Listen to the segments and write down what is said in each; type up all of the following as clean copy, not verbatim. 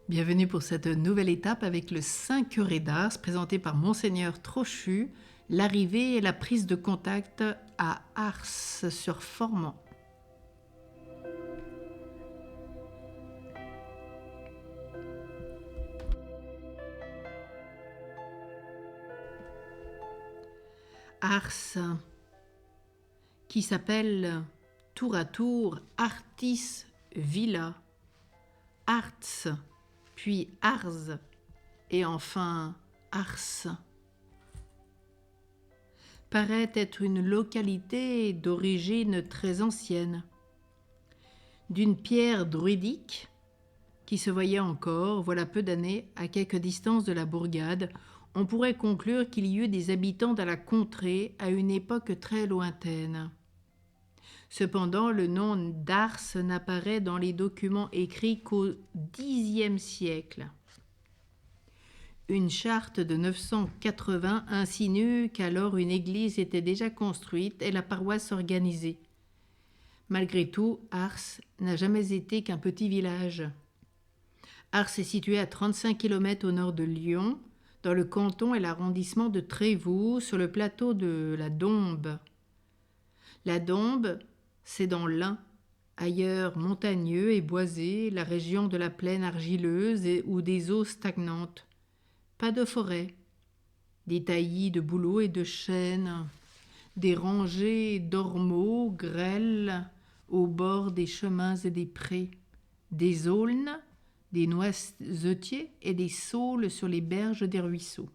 Bienvenue pour cette nouvelle étape avec le 5 curé d'Ars présenté par Monseigneur Trochu, l'arrivée et la prise de contact à Ars sur Formant. Ars, qui s'appelle tour à tour Artis Villa, Arts, puis Ars, et enfin Ars, paraît être une localité d'origine très ancienne, d'une pierre druidique qui se voyait encore, voilà peu d'années, à quelque distance de la bourgade. On pourrait conclure qu'il y eut des habitants dans la contrée à une époque très lointaine. Cependant, le nom d'Ars n'apparaît dans les documents écrits qu'au Xe siècle. Une charte de 980 insinue qu'alors une église était déjà construite et la paroisse organisée. Malgré tout, Ars n'a jamais été qu'un petit village. Ars est situé à 35 km au nord de Lyon, dans le canton et l'arrondissement de Trévoux, sur le plateau de la Dombes. La Dombes, c'est dans l'Ain, ailleurs montagneux et boisé, la région de la plaine argileuse ou des eaux stagnantes. Pas de forêt, des taillis de bouleaux et de chênes, des rangées d'ormeaux grêles au bord des chemins et des prés, des aulnes, des noisetiers et des saules sur les berges des ruisseaux.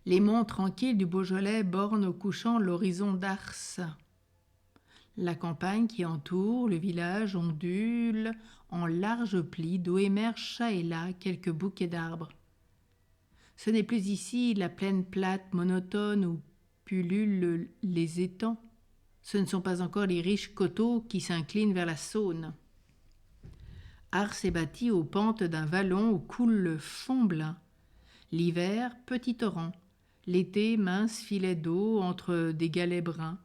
Les monts tranquilles du Beaujolais bornent au couchant l'horizon d'Ars. La campagne qui entoure le village ondule en larges plis d'où émergent çà et là quelques bouquets d'arbres. Ce n'est plus ici la plaine plate, monotone où pullulent les étangs. Ce ne sont pas encore les riches coteaux qui s'inclinent vers la Saône. Ars est bâti aux pentes d'un vallon où coule le Fonbelin. L'hiver, petit torrent. L'été, mince filet d'eau entre des galets bruns.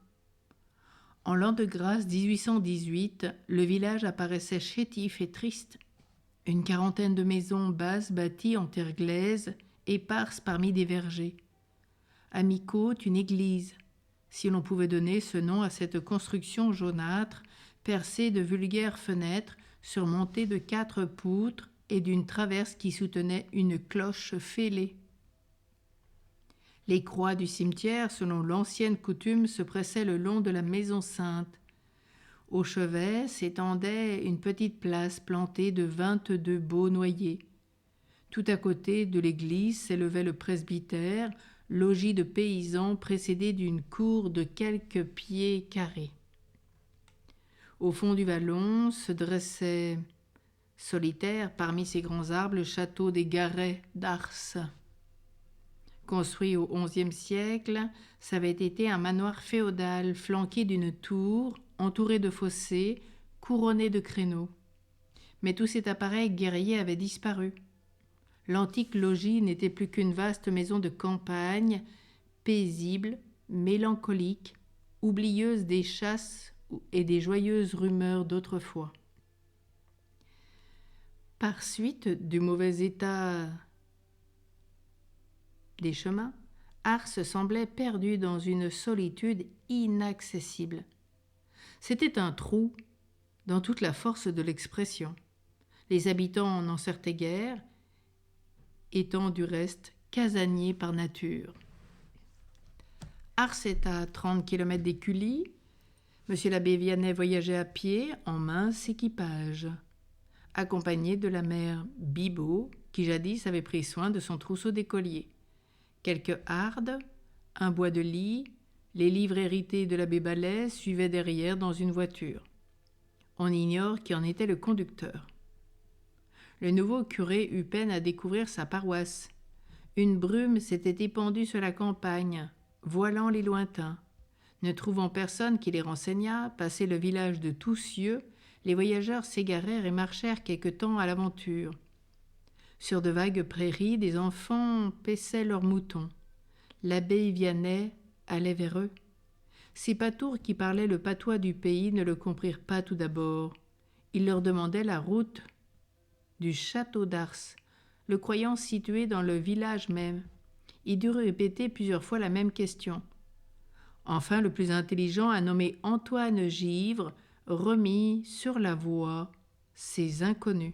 En l'an de grâce 1818, le village apparaissait chétif et triste. Une quarantaine de maisons basses bâties en terre glaise, éparses parmi des vergers. À mi-côte, une église, si l'on pouvait donner ce nom à cette construction jaunâtre, percée de vulgaires fenêtres, surmontée de 4 poutres et d'une traverse qui soutenait une cloche fêlée. Les croix du cimetière, selon l'ancienne coutume, se pressaient le long de la maison sainte. Au chevet s'étendait une petite place plantée de 22 beaux noyers. Tout à côté de l'église s'élevait le presbytère, logis de paysans précédé d'une cour de quelques pieds carrés. Au fond du vallon se dressait, solitaire parmi ces grands arbres, le château des Garrets d'Ars. Construit au XIe siècle, ça avait été un manoir féodal flanqué d'une tour, entouré de fossés, couronné de créneaux. Mais tout cet appareil guerrier avait disparu. L'antique logis n'était plus qu'une vaste maison de campagne, paisible, mélancolique, oublieuse des chasses et des joyeuses rumeurs d'autrefois. Par suite du mauvais état des chemins, Ars semblait perdu dans une solitude inaccessible. C'était un trou dans toute la force de l'expression. Les habitants n'en sortaient guère, étant du reste casaniers par nature. Ars est à 30 km d'Écully. Monsieur l'abbé Vianney voyageait à pied en mince équipage, accompagné de la mère Bibot, qui jadis avait pris soin de son trousseau d'écoliers. Quelques hardes, un bois de lit, les livres hérités de l'abbé Ballet suivaient derrière dans une voiture. On ignore qui en était le conducteur. Le nouveau curé eut peine à découvrir sa paroisse. Une brume s'était épandue sur la campagne, voilant les lointains. Ne trouvant personne qui les renseignât, passé le village de Toussieux, les voyageurs s'égarèrent et marchèrent quelque temps à l'aventure. Sur de vagues prairies, des enfants paissaient leurs moutons. L'abbé Vianney allait vers eux. Ces patours qui parlaient le patois du pays ne le comprirent pas tout d'abord. Il leur demandait la route du château d'Ars, le croyant situé dans le village même. Il dut répéter plusieurs fois la même question. Enfin, le plus intelligent a nommé Antoine Givre, remis sur la voie ces inconnus.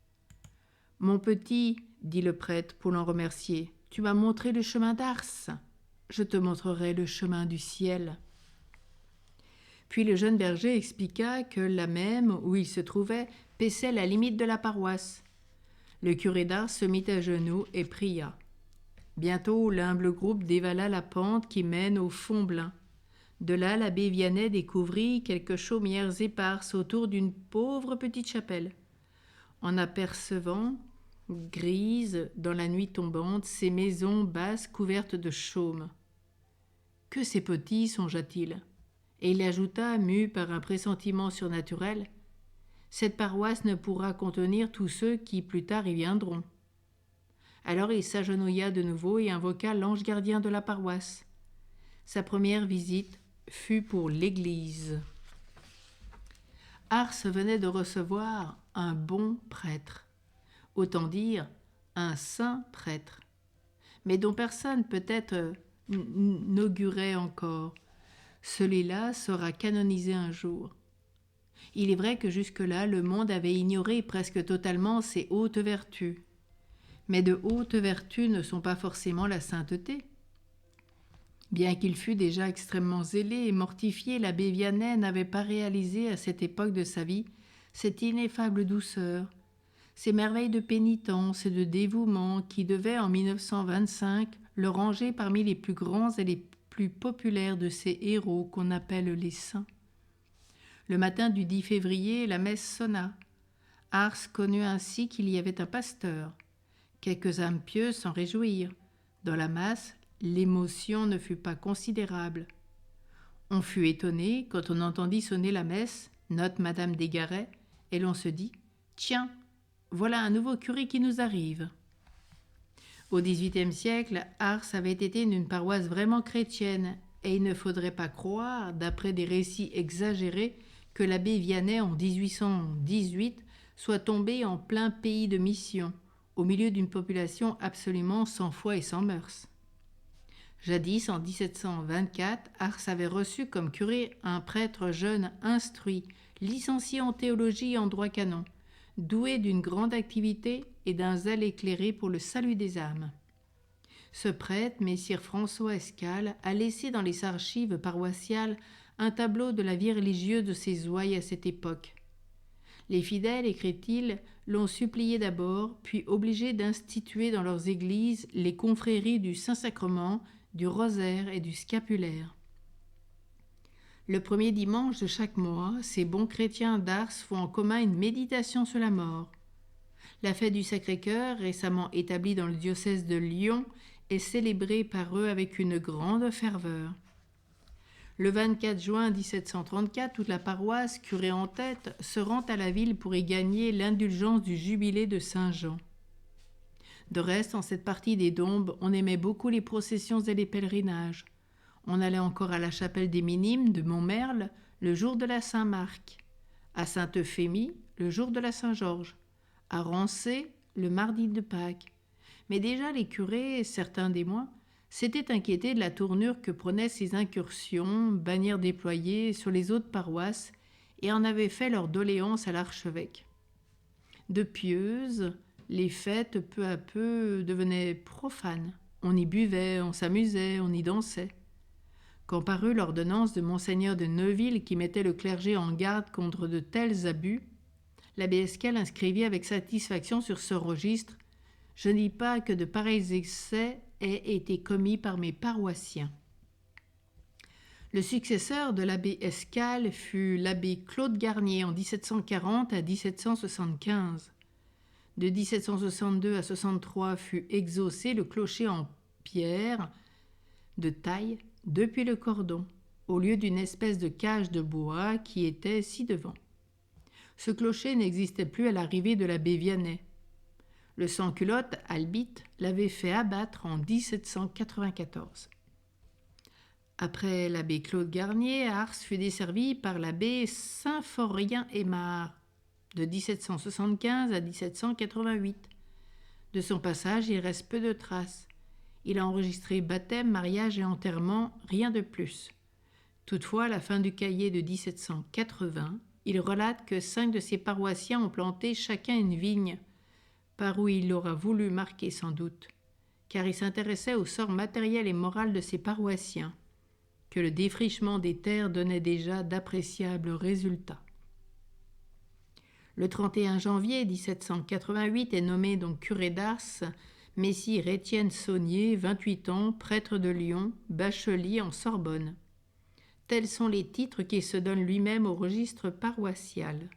« Mon petit, dit le prêtre pour l'en remercier, tu m'as montré le chemin d'Ars. Je te montrerai le chemin du ciel. » Puis le jeune berger expliqua que la même où il se trouvait paissait la limite de la paroisse. Le curé d'Ars se mit à genoux et pria. Bientôt, l'humble groupe dévala la pente qui mène au Fond-Blain. De là, l'abbé Vianney découvrit quelques chaumières éparses autour d'une pauvre petite chapelle. En apercevant, grises dans la nuit tombante, ces maisons basses couvertes de chaume. « Que c'est petit, songea-t-il. » Et il ajouta, mu par un pressentiment surnaturel, « Cette paroisse ne pourra contenir tous ceux qui plus tard y viendront. » Alors il s'agenouilla de nouveau et invoqua l'ange gardien de la paroisse. Sa première visite fut pour l'église. Ars venait de recevoir un bon prêtre, autant dire un saint prêtre, mais dont personne peut-être n'augurait encore. Celui-là sera canonisé un jour. Il est vrai que jusque-là, le monde avait ignoré presque totalement ses hautes vertus. Mais de hautes vertus ne sont pas forcément la sainteté. Bien qu'il fût déjà extrêmement zélé et mortifié, l'abbé Vianney n'avait pas réalisé à cette époque de sa vie cette ineffable douceur, ces merveilles de pénitence et de dévouement qui devaient en 1925 le ranger parmi les plus grands et les plus populaires de ces héros qu'on appelle les saints. Le matin du 10 février, la messe sonna. Ars connut ainsi qu'il y avait un pasteur. Quelques âmes pieuses s'en réjouirent. Dans la masse, l'émotion ne fut pas considérable. On fut étonné quand on entendit sonner la messe, note Madame Desgaret, et l'on se dit « Tiens, voilà un nouveau curé qui nous arrive ». Au XVIIIe siècle, Ars avait été une paroisse vraiment chrétienne, et il ne faudrait pas croire, d'après des récits exagérés, que l'abbé Vianney en 1818 soit tombé en plein pays de mission, au milieu d'une population absolument sans foi et sans mœurs. Jadis, en 1724, Ars avait reçu comme curé un prêtre jeune instruit, licencié en théologie et en droit canon, doué d'une grande activité et d'un zèle éclairé pour le salut des âmes. Ce prêtre, Messire François Escale, a laissé dans les archives paroissiales un tableau de la vie religieuse de ses ouailles à cette époque. Les fidèles, écrit-il, l'ont supplié d'abord, puis obligé d'instituer dans leurs églises les confréries du Saint-Sacrement, du Rosaire et du Scapulaire. Le premier dimanche de chaque mois, ces bons chrétiens d'Ars font en commun une méditation sur la mort. La fête du Sacré-Cœur, récemment établie dans le diocèse de Lyon, est célébrée par eux avec une grande ferveur. Le 24 juin 1734, toute la paroisse, curé en tête, se rend à la ville pour y gagner l'indulgence du jubilé de Saint-Jean. De reste, en cette partie des Dombes, on aimait beaucoup les processions et les pèlerinages. On allait encore à la chapelle des Minimes de Montmerle le jour de la Saint-Marc, à Sainte-Euphémie le jour de la Saint-Georges, à Rancé le mardi de Pâques. Mais déjà les curés, certains des mois, s'étaient inquiétés de la tournure que prenaient ces incursions, bannières déployées sur les autres paroisses, et en avaient fait leur doléance à l'archevêque. De pieuses, les fêtes peu à peu devenaient profanes. On y buvait, on s'amusait, on y dansait. Quand parut l'ordonnance de Monseigneur de Neuville qui mettait le clergé en garde contre de tels abus, l'abbé Escale inscrivit avec satisfaction sur ce registre « Je ne dis pas que de pareils excès aient été commis par mes paroissiens ». Le successeur de l'abbé Escale fut l'abbé Claude Garnier en 1740 à 1775. De 1762 à 63 fut exaucé le clocher en pierre de taille depuis le cordon, au lieu d'une espèce de cage de bois qui était ci-devant. Ce clocher n'existait plus à l'arrivée de l'abbé Vianney. Le sans-culotte, Albite, l'avait fait abattre en 1794. Après l'abbé Claude Garnier, Ars fut desservi par l'abbé Symphorien Aymar. de 1775 à 1788. De son passage, il reste peu de traces. Il a enregistré baptême, mariage et enterrement, rien de plus. Toutefois, à la fin du cahier de 1780, il relate que 5 de ses paroissiens ont planté chacun une vigne, par où il aura voulu marquer sans doute, car il s'intéressait au sort matériel et moral de ses paroissiens, que le défrichement des terres donnait déjà d'appréciables résultats. Le 31 janvier 1788 est nommé donc curé d'Ars Messire Étienne Saunier, 28 ans, prêtre de Lyon, bachelier en Sorbonne. Tels sont les titres qu'il se donne lui-même au registre paroissial.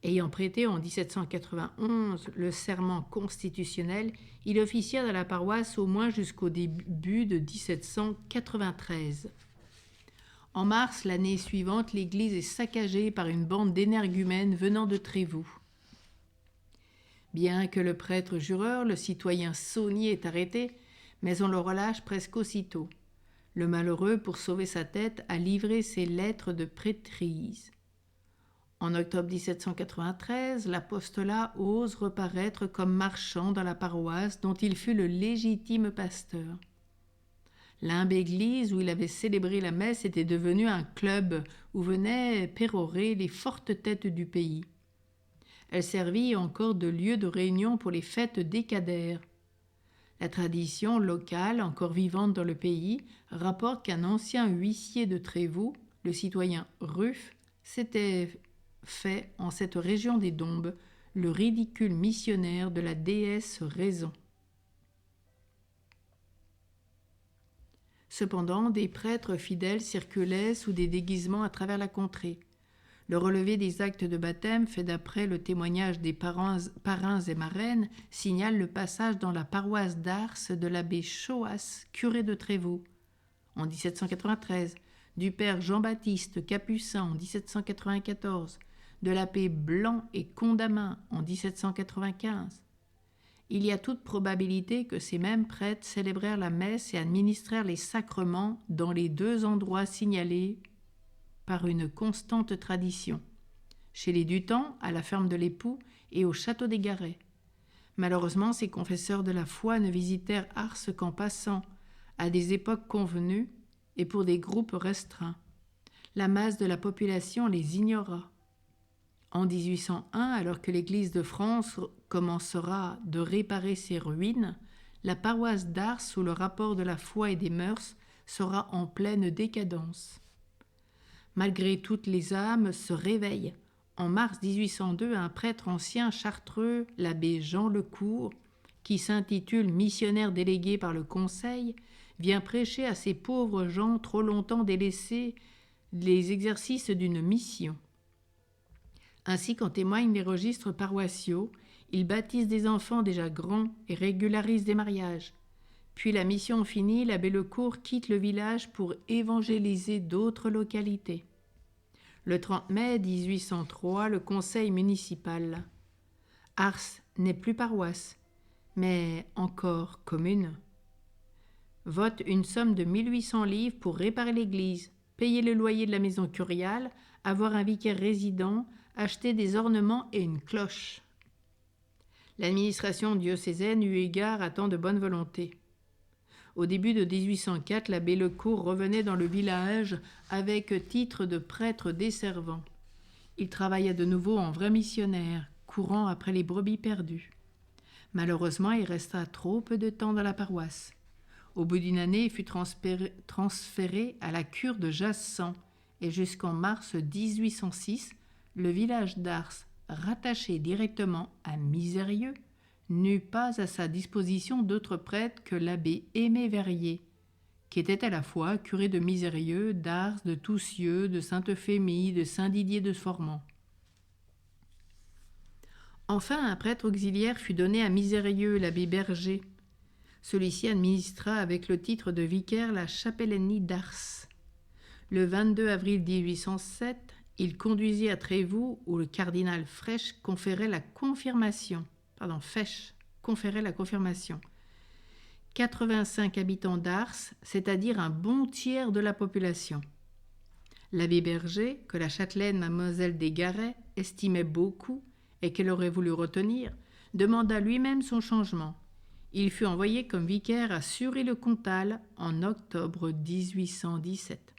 Ayant prêté en 1791 le serment constitutionnel, il officia dans la paroisse au moins jusqu'au début de 1793. En mars, l'année suivante, l'église est saccagée par une bande d'énergumènes venant de Trévoux. Bien que le prêtre jureur, le citoyen Saunier, est arrêté, mais on le relâche presque aussitôt. Le malheureux, pour sauver sa tête, a livré ses lettres de prêtrise. En octobre 1793, l'apostolat ose reparaître comme marchand dans la paroisse dont il fut le légitime pasteur. L'humble église où il avait célébré la messe était devenue un club où venaient pérorer les fortes têtes du pays. Elle servit encore de lieu de réunion pour les fêtes décadaires. La tradition locale, encore vivante dans le pays, rapporte qu'un ancien huissier de Trévoux, le citoyen Ruff, s'était fait en cette région des Dombes le ridicule missionnaire de la déesse Raison. Cependant, des prêtres fidèles circulaient sous des déguisements à travers la contrée. Le relevé des actes de baptême, fait d'après le témoignage des parrains et marraines, signale le passage dans la paroisse d'Ars de l'abbé Choas, curé de Trévoux, en 1793, du père Jean-Baptiste Capucin en 1794, de l'abbé Blanc et Condamin en 1795. Il y a toute probabilité que ces mêmes prêtres célébrèrent la messe et administrèrent les sacrements dans les 2 endroits signalés par une constante tradition, chez les Dutens, à la ferme de l'Époux et au château des Garrets. Malheureusement, ces confesseurs de la foi ne visitèrent Ars qu'en passant, à des époques convenues et pour des groupes restreints. La masse de la population les ignora. En 1801, alors que l'Église de France commencera de réparer ses ruines, la paroisse d'Ars, sous le rapport de la foi et des mœurs, sera en pleine décadence. Malgré toutes les âmes se réveillent. En mars 1802, un prêtre ancien chartreux, l'abbé Jean Lecourt, qui s'intitule missionnaire délégué par le Conseil, vient prêcher à ces pauvres gens trop longtemps délaissés les exercices d'une mission. Ainsi qu'en témoignent les registres paroissiaux, il baptise des enfants déjà grands et régularise des mariages. Puis la mission finie, l'abbé Lecourt quitte le village pour évangéliser d'autres localités. Le 30 mai 1803, le conseil municipal. Ars n'est plus paroisse, mais encore commune. Vote une somme de 1800 livres pour réparer l'église, payer le loyer de la maison curiale, avoir un vicaire résident, acheter des ornements et une cloche. L'administration diocésaine eut égard à tant de bonne volonté. Au début de 1804, l'abbé Lecourt revenait dans le village avec titre de prêtre desservant. Il travailla de nouveau en vrai missionnaire, courant après les brebis perdues. Malheureusement, il resta trop peu de temps dans la paroisse. Au bout d'une année, il fut transféré à la cure de Jassan et jusqu'en mars 1806, le village d'Ars, rattaché directement à Misérieux, n'eut pas à sa disposition d'autre prêtre que l'abbé Aimé Verrier, qui était à la fois curé de Misérieux, d'Ars, de Toussieux, de Sainte-Euphémie, de Saint-Didier de Formans. Enfin, un prêtre auxiliaire fut donné à Misérieux, l'abbé Berger. Celui-ci administra avec le titre de vicaire la chapellenie d'Ars. Le 22 avril 1807, il conduisit à Trévoux, où le cardinal Fesch conférait la confirmation. 85 habitants d'Ars, c'est-à-dire un bon tiers de la population. L'abbé Berger, que la châtelaine Mademoiselle des Garrets estimait beaucoup et qu'elle aurait voulu retenir, demanda lui-même son changement. Il fut envoyé comme vicaire à Sury-le-Comtal en octobre 1817.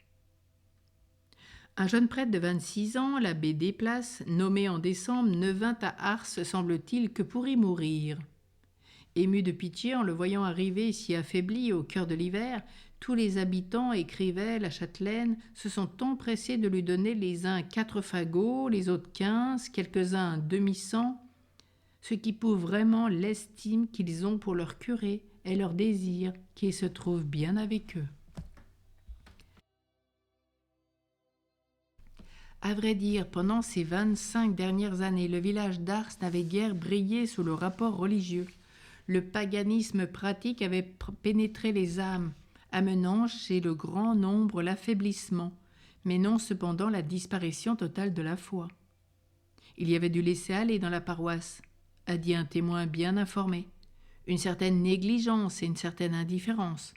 Un jeune prêtre de 26 ans, l'abbé Desplaces, nommé en décembre, ne vint à Ars, semble-t-il, que pour y mourir. Ému de pitié en le voyant arriver si affaibli au cœur de l'hiver, tous les habitants, écrivait la châtelaine, se sont empressés de lui donner les uns 4 fagots, les autres 15, quelques-uns un demi-cent, ce qui prouve vraiment l'estime qu'ils ont pour leur curé et leur désir qu'il se trouve bien avec eux. À vrai dire, pendant ces 25 dernières années, le village d'Ars n'avait guère brillé sous le rapport religieux. Le paganisme pratique avait pénétré les âmes, amenant chez le grand nombre l'affaiblissement, mais non cependant la disparition totale de la foi. Il y avait du laisser-aller dans la paroisse, a dit un témoin bien informé, une certaine négligence et une certaine indifférence.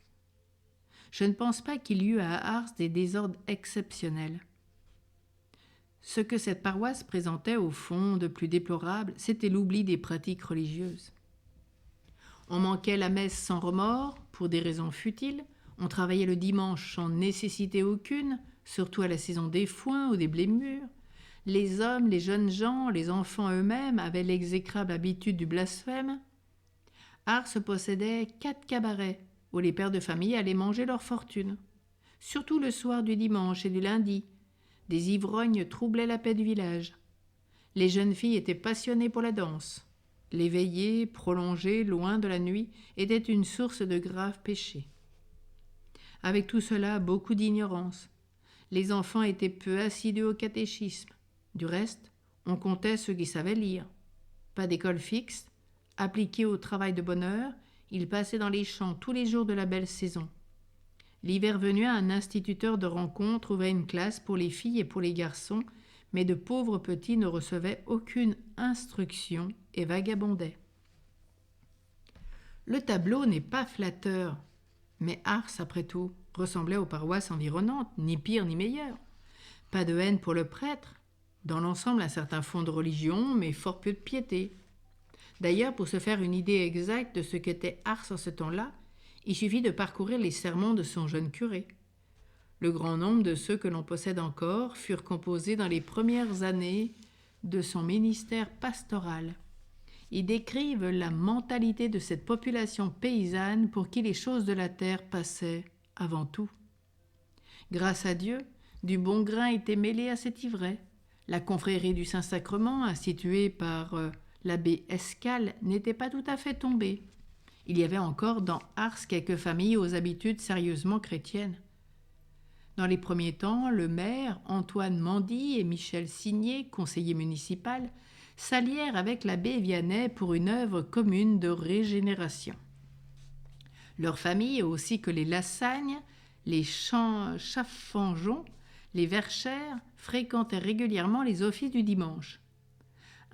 Je ne pense pas qu'il y eût à Ars des désordres exceptionnels. Ce que cette paroisse présentait au fond de plus déplorable, c'était l'oubli des pratiques religieuses. On manquait la messe sans remords, pour des raisons futiles, on travaillait le dimanche sans nécessité aucune, surtout à la saison des foins ou des blés mûrs. Les hommes, les jeunes gens, les enfants eux-mêmes avaient l'exécrable habitude du blasphème. Ars possédait 4 cabarets où les pères de famille allaient manger leur fortune. Surtout le soir du dimanche et du lundi, des ivrognes troublaient la paix du village. Les jeunes filles étaient passionnées pour la danse. Les veillées, prolongées, loin de la nuit, étaient une source de graves péchés. Avec tout cela, beaucoup d'ignorance. Les enfants étaient peu assidus au catéchisme. Du reste, on comptait ceux qui savaient lire. Pas d'école fixe. Appliqués au travail de bonne heure, ils passaient dans les champs tous les jours de la belle saison. L'hiver venu, un instituteur de rencontre ouvrait une classe pour les filles et pour les garçons, mais de pauvres petits ne recevaient aucune instruction et vagabondaient. Le tableau n'est pas flatteur, mais Ars, après tout, ressemblait aux paroisses environnantes, ni pire ni meilleur. Pas de haine pour le prêtre, dans l'ensemble un certain fond de religion, mais fort peu de piété. D'ailleurs, pour se faire une idée exacte de ce qu'était Ars en ce temps-là, il suffit de parcourir les sermons de son jeune curé. Le grand nombre de ceux que l'on possède encore furent composés dans les premières années de son ministère pastoral. Ils décrivent la mentalité de cette population paysanne pour qui les choses de la terre passaient avant tout. Grâce à Dieu, du bon grain était mêlé à cet ivraie. La confrérie du Saint-Sacrement, instituée par l'abbé Escale, n'était pas tout à fait tombée. Il y avait encore dans Ars quelques familles aux habitudes sérieusement chrétiennes. Dans les premiers temps, le maire, Antoine Mandy et Michel Signé, conseiller municipal, s'allièrent avec l'abbé Vianney pour une œuvre commune de régénération. Leurs familles, aussi que les Lassagne, les Chaffanjon, les Verchères, fréquentaient régulièrement les offices du dimanche.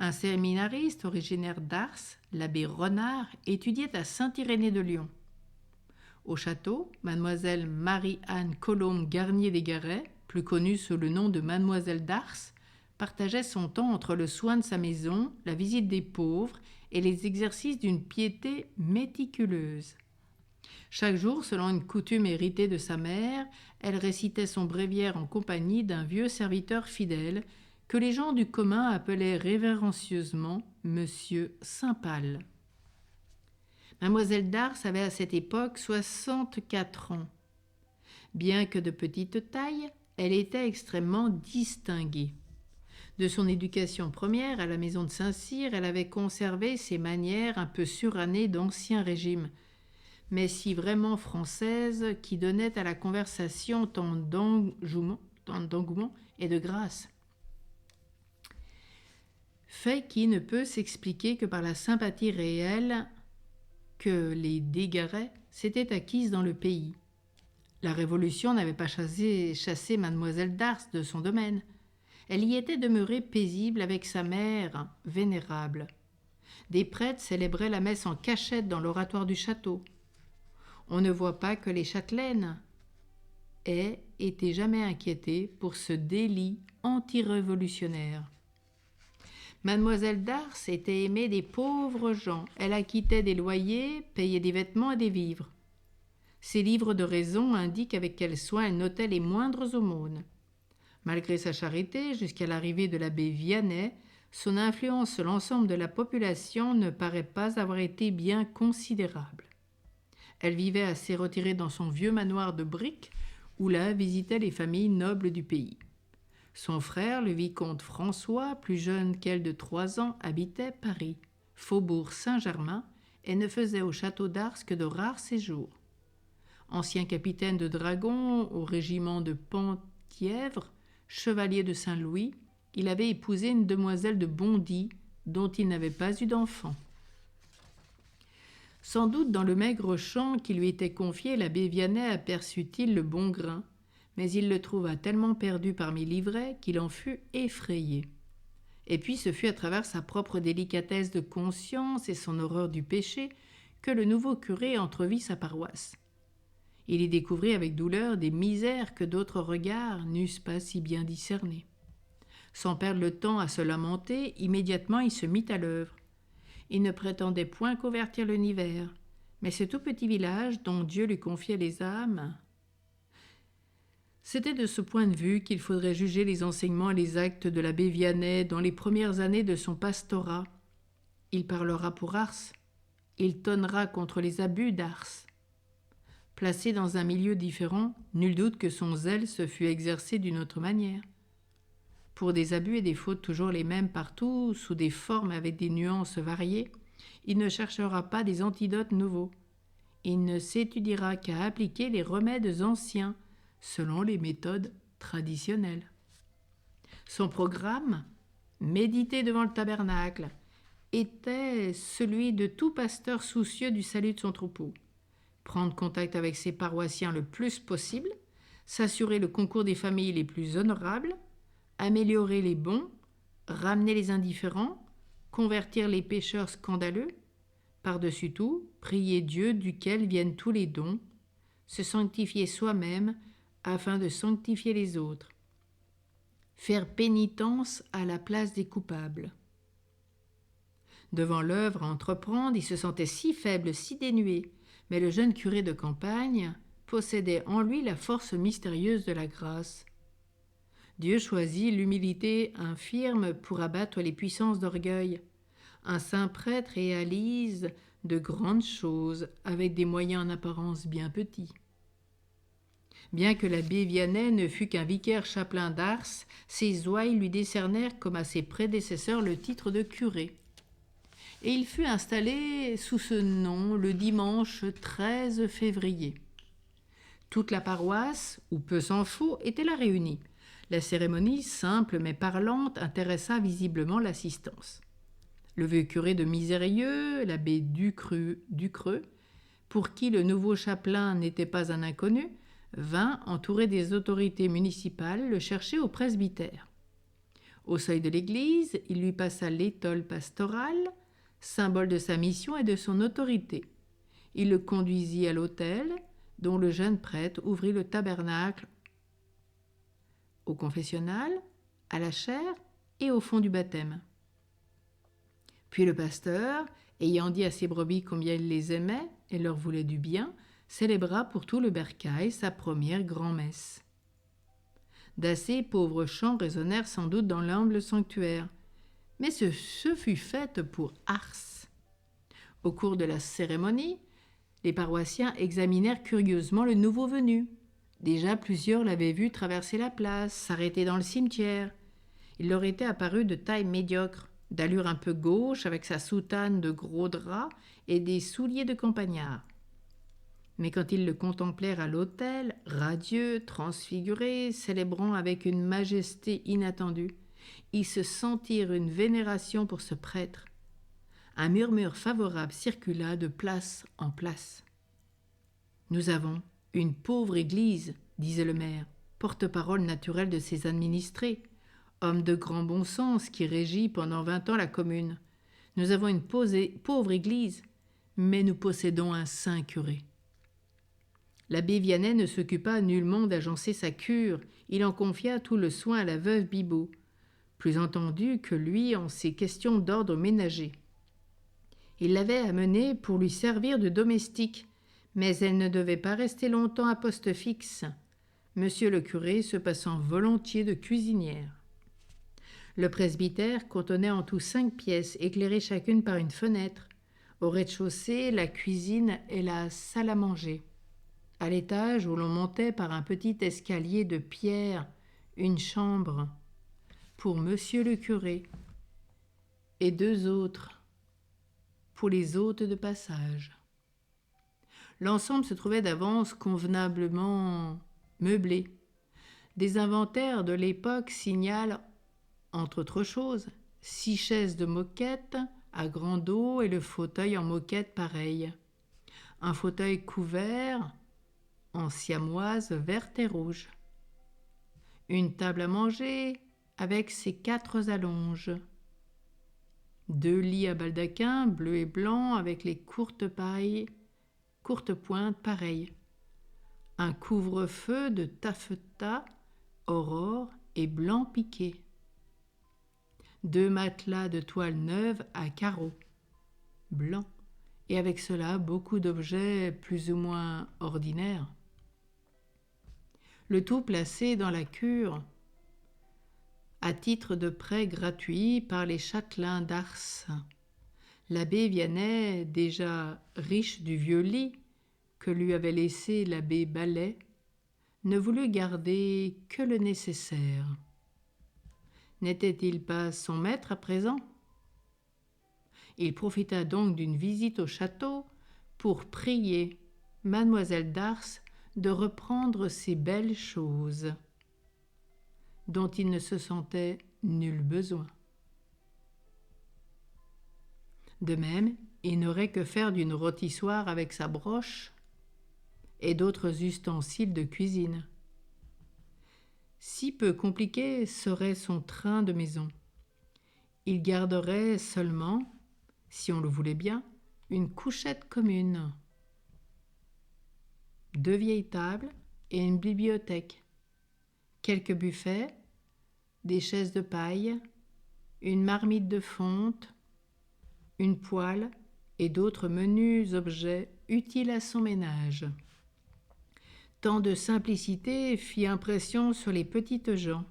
Un séminariste originaire d'Ars, l'abbé Renard, étudiait à Saint-Irénée de Lyon. Au château, mademoiselle Marie-Anne Colombe Garnier des Garrets, plus connue sous le nom de mademoiselle d'Ars, partageait son temps entre le soin de sa maison, la visite des pauvres et les exercices d'une piété méticuleuse. Chaque jour, selon une coutume héritée de sa mère, elle récitait son bréviaire en compagnie d'un vieux serviteur fidèle que les gens du commun appelaient révérencieusement Monsieur Saint-Pal. Mademoiselle d'Ars avait à cette époque 64 ans. Bien que de petite taille, elle était extrêmement distinguée. De son éducation première à la maison de Saint-Cyr, elle avait conservé ses manières un peu surannées d'Ancien Régime, mais si vraiment françaises, qui donnaient à la conversation tant d'engouement et de grâce. Fait qui ne peut s'expliquer que par la sympathie réelle que les Desgarrets s'étaient acquises dans le pays. La Révolution n'avait pas chassé mademoiselle d'Ars de son domaine. Elle y était demeurée paisible avec sa mère vénérable. Des prêtres célébraient la messe en cachette dans l'oratoire du château. On ne voit pas que les châtelaines aient été jamais inquiétées pour ce délit anti-révolutionnaire. Mademoiselle Dars était aimée des pauvres gens. Elle acquittait des loyers, payait des vêtements et des vivres. Ses livres de raison indiquent avec quel soin elle notait les moindres aumônes. Malgré sa charité, jusqu'à l'arrivée de l'abbé Vianney, son influence sur l'ensemble de la population ne paraît pas avoir été bien considérable. Elle vivait assez retirée dans son vieux manoir de briques, où là visitaient les familles nobles du pays. Son frère, le vicomte François, plus jeune qu'elle de 3 ans, habitait Paris, faubourg Saint-Germain, et ne faisait au château d'Ars que de rares séjours. Ancien capitaine de dragons au régiment de Penthièvre, chevalier de Saint-Louis, il avait épousé une demoiselle de Bondy, dont il n'avait pas eu d'enfant. Sans doute dans le maigre champ qui lui était confié, l'abbé Vianney aperçut-il le bon grain, mais il le trouva tellement perdu parmi l'ivraies qu'il en fut effrayé. Et puis ce fut à travers sa propre délicatesse de conscience et son horreur du péché que le nouveau curé entrevit sa paroisse. Il y découvrit avec douleur des misères que d'autres regards n'eussent pas si bien discernées. Sans perdre le temps à se lamenter, immédiatement il se mit à l'œuvre. Il ne prétendait point convertir l'univers, mais ce tout petit village dont Dieu lui confiait les âmes. C'était de ce point de vue qu'il faudrait juger les enseignements et les actes de l'abbé Vianney dans les premières années de son pastorat. Il parlera pour Ars, il tonnera contre les abus d'Ars. Placé dans un milieu différent, nul doute que son zèle se fût exercé d'une autre manière. Pour des abus et des fautes toujours les mêmes partout, sous des formes avec des nuances variées, il ne cherchera pas des antidotes nouveaux. Il ne s'étudiera qu'à appliquer les remèdes anciens, selon les méthodes traditionnelles. Son programme, méditer devant le tabernacle, était celui de tout pasteur soucieux du salut de son troupeau. Prendre contact avec ses paroissiens le plus possible, s'assurer le concours des familles les plus honorables, améliorer les bons, ramener les indifférents, convertir les pécheurs scandaleux, par-dessus tout, prier Dieu duquel viennent tous les dons, se sanctifier soi-même afin de sanctifier les autres, faire pénitence à la place des coupables. Devant l'œuvre à entreprendre, il se sentait si faible, si dénué, mais le jeune curé de campagne possédait en lui la force mystérieuse de la grâce. Dieu choisit l'humilité infirme pour abattre les puissances d'orgueil. Un saint prêtre réalise de grandes choses avec des moyens en apparence bien petits. Bien que l'abbé Vianney ne fût qu'un vicaire chapelain d'Ars, ses ouailles lui décernèrent comme à ses prédécesseurs le titre de curé. Et il fut installé sous ce nom le dimanche 13 février. Toute la paroisse, ou peu s'en faut, était là réunie. La cérémonie, simple mais parlante, intéressa visiblement l'assistance. Le vieux curé de Misérieux, l'abbé Ducreux, pour qui le nouveau chapelain n'était pas un inconnu, vint, entouré des autorités municipales, le chercher au presbytère. Au seuil de l'église, il lui passa l'étole pastorale, symbole de sa mission et de son autorité. Il le conduisit à l'autel, dont le jeune prêtre ouvrit le tabernacle, au confessionnal, à la chaire et au fond du baptême. Puis le pasteur, ayant dit à ses brebis combien il les aimait et leur voulait du bien, célébra pour tout le bercail sa première grand-messe. D'assez pauvres chants résonnèrent sans doute dans l'humble sanctuaire, mais ce fut fait pour Ars. Au cours de la cérémonie, les paroissiens examinèrent curieusement le nouveau venu. Déjà plusieurs l'avaient vu traverser la place, s'arrêter dans le cimetière. Il leur était apparu de taille médiocre, d'allure un peu gauche, avec sa soutane de gros drap et des souliers de campagnard. Mais quand ils le contemplèrent à l'autel, radieux, transfiguré, célébrant avec une majesté inattendue, ils se sentirent une vénération pour ce prêtre. Un murmure favorable circula de place en place. « Nous avons une pauvre église, disait le maire, porte-parole naturel de ses administrés, homme de grand bon sens qui régit pendant 20 ans la commune. Nous avons une pauvre église, mais nous possédons un saint curé. » L'abbé Vianney ne s'occupa nullement d'agencer sa cure, il en confia tout le soin à la veuve Bibot. plus entendu que lui en ces questions d'ordre ménager. Il l'avait amenée pour lui servir de domestique, mais elle ne devait pas rester longtemps à poste fixe, monsieur le curé se passant volontiers de cuisinière. Le presbytère contenait en tout 5 pièces, éclairées chacune par une fenêtre. Au rez-de-chaussée, la cuisine et la salle à manger. À l'étage, où l'on montait par un petit escalier de pierre, une chambre pour monsieur le curé et 2 autres pour les hôtes de passage. L'ensemble se trouvait d'avance convenablement meublé. Des inventaires de l'époque signalent, entre autres choses, 6 chaises de moquette à grand dos et le fauteuil en moquette pareil. Un fauteuil couvert en siamoise verte et rouge. Une table à manger avec ses 4 allonges. 2 lits à baldaquin bleu et blanc avec les courtes pointes pareilles. Un couvre-feu de taffetas, aurore et blanc piqué. 2 matelas de toile neuve à carreaux, blancs, et avec cela beaucoup d'objets plus ou moins ordinaires. Le tout placé dans la cure, à titre de prêt gratuit par les châtelains d'Ars. L'abbé Vianney, déjà riche du vieux lit que lui avait laissé l'abbé Ballet, ne voulut garder que le nécessaire. N'était-il pas son maître à présent? Il profita donc d'une visite au château pour prier mademoiselle d'Ars de reprendre ces belles choses dont il ne se sentait nul besoin. De même, il n'aurait que faire d'une rôtissoire avec sa broche et d'autres ustensiles de cuisine. Si peu compliqué serait son train de maison. Il garderait seulement, si on le voulait bien, une couchette commune, 2 vieilles tables et une bibliothèque, quelques buffets, des chaises de paille, une marmite de fonte, une poêle et d'autres menus objets utiles à son ménage. Tant de simplicité fit impression sur les petites gens.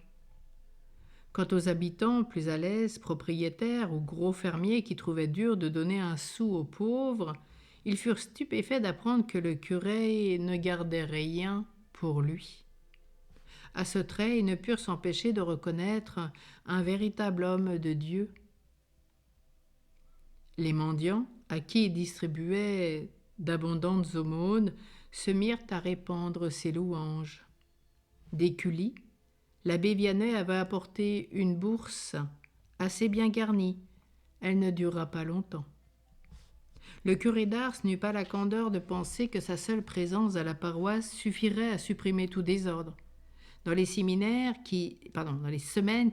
Quant aux habitants plus à l'aise, propriétaires ou gros fermiers qui trouvaient dur de donner un sou aux pauvres, ils furent stupéfaits d'apprendre que le curé ne gardait rien pour lui. À ce trait, ils ne purent s'empêcher de reconnaître un véritable homme de Dieu. Les mendiants, à qui il distribuait d'abondantes aumônes, se mirent à répandre ses louanges. D'Écully, l'abbé Vianney avait apporté une bourse assez bien garnie. Elle ne dura pas longtemps. Le curé d'Ars n'eut pas la candeur de penser que sa seule présence à la paroisse suffirait à supprimer tout désordre. Dans les semaines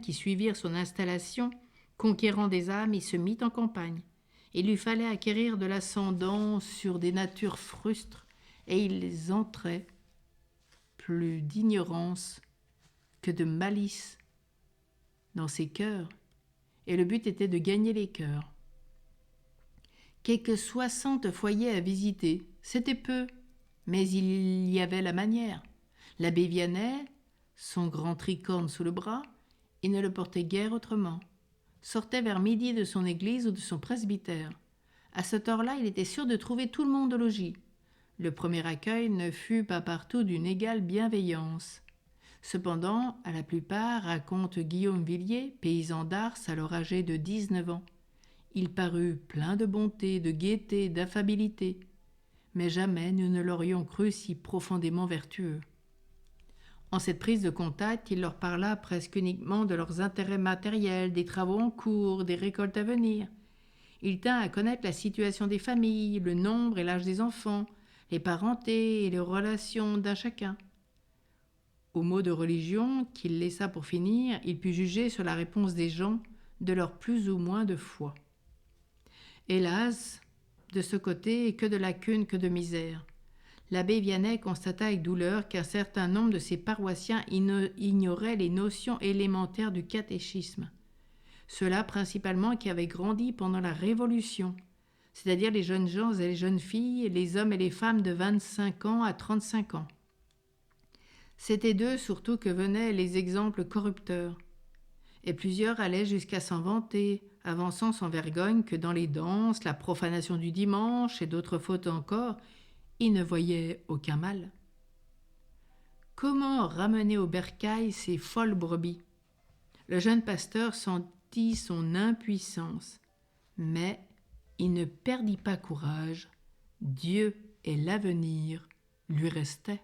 qui suivirent son installation, conquérant des âmes, il se mit en campagne. Il lui fallait acquérir de l'ascendant sur des natures frustres, et il entrait plus d'ignorance que de malice dans ses cœurs, et le but était de gagner les cœurs. Quelques 60 foyers à visiter, c'était peu, mais il y avait la manière. L'abbé Vianney, son grand tricorne sous le bras, il ne le portait guère autrement, sortait vers midi de son église ou de son presbytère. À cette heure-là, il était sûr de trouver tout le monde au logis. Le premier accueil ne fut pas partout d'une égale bienveillance. Cependant, à la plupart, raconte Guillaume Villiers, paysan d'Ars alors âgé de 19 ans. Il parut plein de bonté, de gaieté, d'affabilité. Mais jamais nous ne l'aurions cru si profondément vertueux. En cette prise de contact, il leur parla presque uniquement de leurs intérêts matériels, des travaux en cours, des récoltes à venir. Il tint à connaître la situation des familles, le nombre et l'âge des enfants, les parentés et les relations d'un chacun. Au mot de religion qu'il laissa pour finir, il put juger sur la réponse des gens de leur plus ou moins de foi. Hélas, de ce côté, que de lacunes, que de misère. L'abbé Vianney constata avec douleur qu'un certain nombre de ses paroissiens ignoraient les notions élémentaires du catéchisme. ceux-là principalement qui avaient grandi pendant la Révolution, c'est-à-dire les jeunes gens et les jeunes filles, les hommes et les femmes de 25 ans à 35 ans. C'était d'eux surtout que venaient les exemples corrupteurs. Et plusieurs allaient jusqu'à s'en vanter, avançant sans vergogne que dans les danses, la profanation du dimanche et d'autres fautes encore, ils ne voyaient aucun mal. Comment ramener au bercail ces folles brebis ? Le jeune pasteur sentit son impuissance, mais il ne perdit pas courage. Dieu et l'avenir lui restaient.